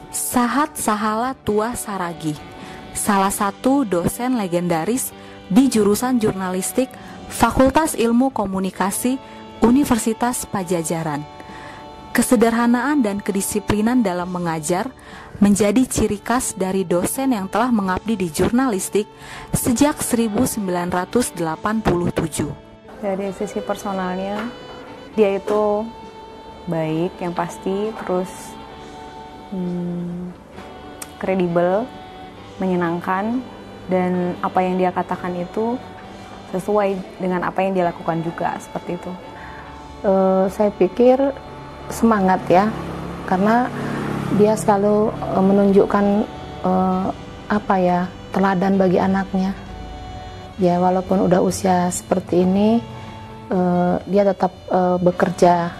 Sahat Sahala Tua Saragi, salah satu dosen legendaris di jurusan jurnalistik Fakultas Ilmu Komunikasi Universitas Padjadjaran. Kesederhanaan dan kedisiplinan dalam mengajar menjadi ciri khas dari dosen yang telah mengabdi di jurnalistik sejak 1987. Dari sisi personalnya, dia itu baik yang pasti, terus kredibel, menyenangkan, dan apa yang dia katakan itu sesuai dengan apa yang dia lakukan juga, seperti itu. Saya pikir semangat ya, karena dia selalu menunjukkan teladan bagi anaknya. Ya, walaupun udah usia seperti ini, dia tetap bekerja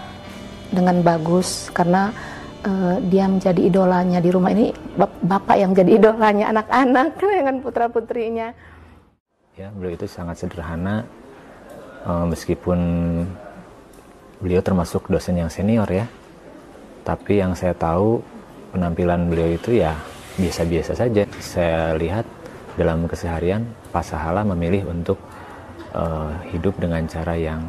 dengan bagus karena dia menjadi idolanya di rumah ini. Bapak yang menjadi idolanya anak-anak dengan putra-putrinya. Ya, beliau itu sangat sederhana, meskipun beliau termasuk dosen yang senior ya. Tapi yang saya tahu penampilan beliau itu ya biasa-biasa saja. Saya lihat dalam keseharian Pak Sahala memilih untuk hidup dengan cara yang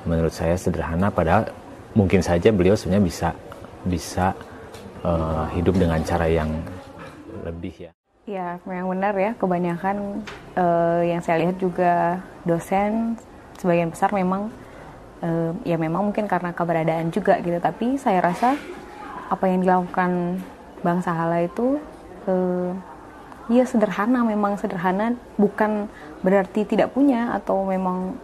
menurut saya sederhana, padahal mungkin saja beliau sebenarnya bisa hidup dengan cara yang lebih ya. Ya, memang benar ya, kebanyakan yang saya lihat juga dosen sebagian besar memang ya memang mungkin karena keberadaan juga gitu, tapi saya rasa apa yang dilakukan Bang Sahala itu ya sederhana, memang sederhana, bukan berarti tidak punya atau memang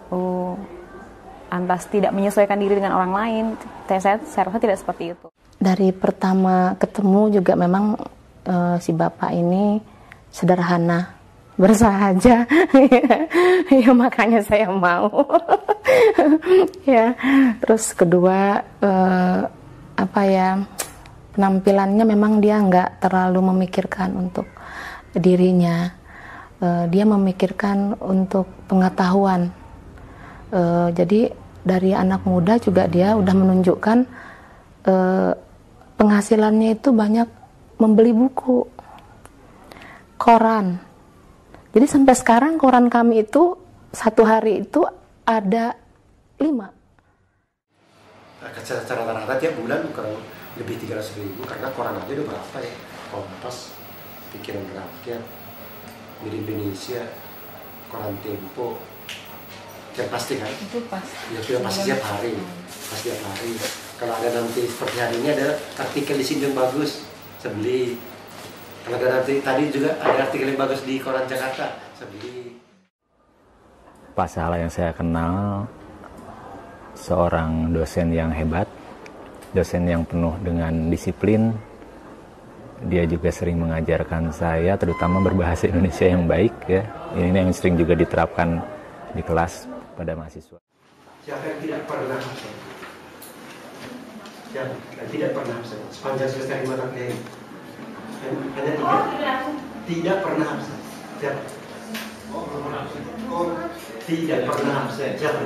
lantas tidak menyesuaikan diri dengan orang lain. Saya rasa tidak seperti itu. Dari pertama ketemu juga memang si bapak ini sederhana, bersahaja. Ya makanya saya mau. Ya, terus kedua penampilannya memang dia nggak terlalu memikirkan untuk dirinya. Dia memikirkan untuk pengetahuan. Jadi dari anak muda juga dia udah menunjukkan penghasilannya itu banyak membeli buku, koran. Jadi sampai sekarang koran kami itu satu hari itu ada 5. Secara rata-rata tiap bulan kurang lebih 300.000, karena koran aja udah berapa ya? Kompas, Pikiran Rakyat, Media Indonesia, Koran Tempo, yang pasti kan? Itu pasti. Ya sudah pasti setiap hari, pasti setiap hari. Kalau ada nanti seperti hari ini ada artikel di sini yang bagus, saya beli. Kalau ada nanti tadi juga ada artikel yang bagus di Koran Jakarta, saya beli. Pak Sahala yang saya kenal seorang dosen yang hebat, dosen yang penuh dengan disiplin. Dia juga sering mengajarkan saya, terutama berbahasa Indonesia yang baik ya. Ini yang sering juga diterapkan di kelas pada mahasiswa. Siapa yang tidak pernah absen? Siapa yang tidak pernah absen? Sepanjang semester 5 tahun ini. Hanya 3. Tidak pernah absen. Siapa? Tidak pernah absen. Siapa?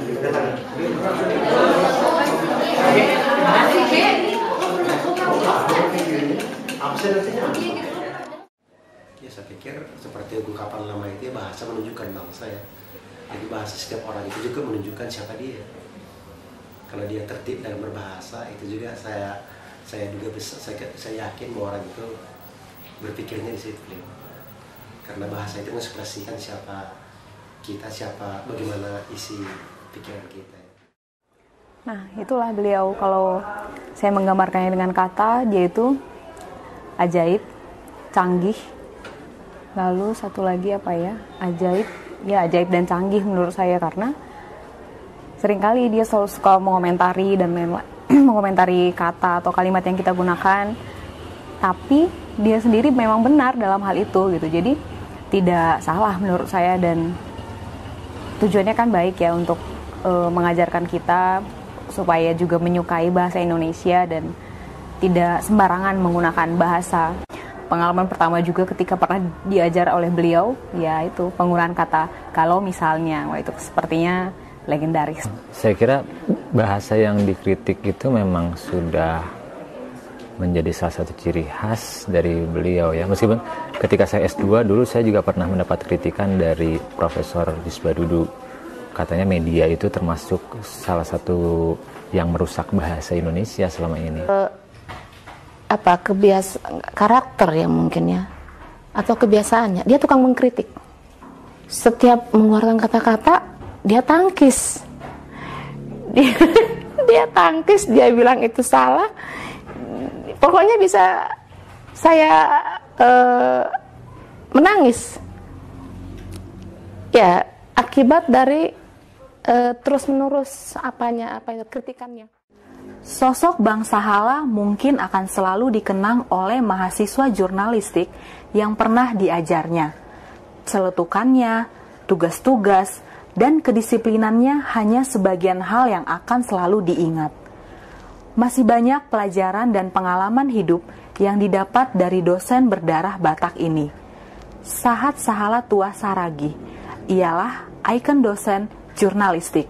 Absen artinya apa? Ya saya pikir seperti ungkapan lama itu ya, bahasa menunjukkan bangsa ya. Jadi bahasa setiap orang itu juga menunjukkan siapa dia. Kalau dia tertib dalam berbahasa, itu juga saya juga saya yakin bahwa orang itu berpikirnya disiplin. Karena bahasa itu mengekspresikan siapa kita, bagaimana isi pikiran kita. Nah, itulah beliau. Kalau saya menggambarkannya dengan kata, dia itu ajaib, canggih. Lalu satu lagi ajaib. Ya, ajaib dan canggih menurut saya, karena seringkali dia selalu suka mengomentari dan mengomentari kata atau kalimat yang kita gunakan, tapi dia sendiri memang benar dalam hal itu gitu. Jadi tidak salah menurut saya, dan tujuannya kan baik ya, untuk mengajarkan kita supaya juga menyukai bahasa Indonesia dan tidak sembarangan menggunakan bahasa. Pengalaman pertama juga ketika pernah diajar oleh beliau, ya itu penggunaan kata kalau misalnya, wah itu sepertinya legendaris. Saya kira bahasa yang dikritik itu memang sudah menjadi salah satu ciri khas dari beliau ya. Meskipun ketika saya S2 dulu saya juga pernah mendapat kritikan dari Profesor Disbadudu. Katanya media itu termasuk salah satu yang merusak bahasa Indonesia selama ini. Karakter ya mungkin ya, atau kebiasaannya, dia tukang mengkritik. Setiap mengeluarkan kata-kata dia tangkis, dia tangkis, dia bilang itu salah. Pokoknya bisa saya menangis ya, akibat dari terus-menerus kritikannya. Sosok Bang Sahala mungkin akan selalu dikenang oleh mahasiswa jurnalistik yang pernah diajarnya. Celetukannya, tugas-tugas, dan kedisiplinannya hanya sebagian hal yang akan selalu diingat. Masih banyak pelajaran dan pengalaman hidup yang didapat dari dosen berdarah Batak ini. Sahat Sahala Tuah Saragih ialah ikon dosen jurnalistik.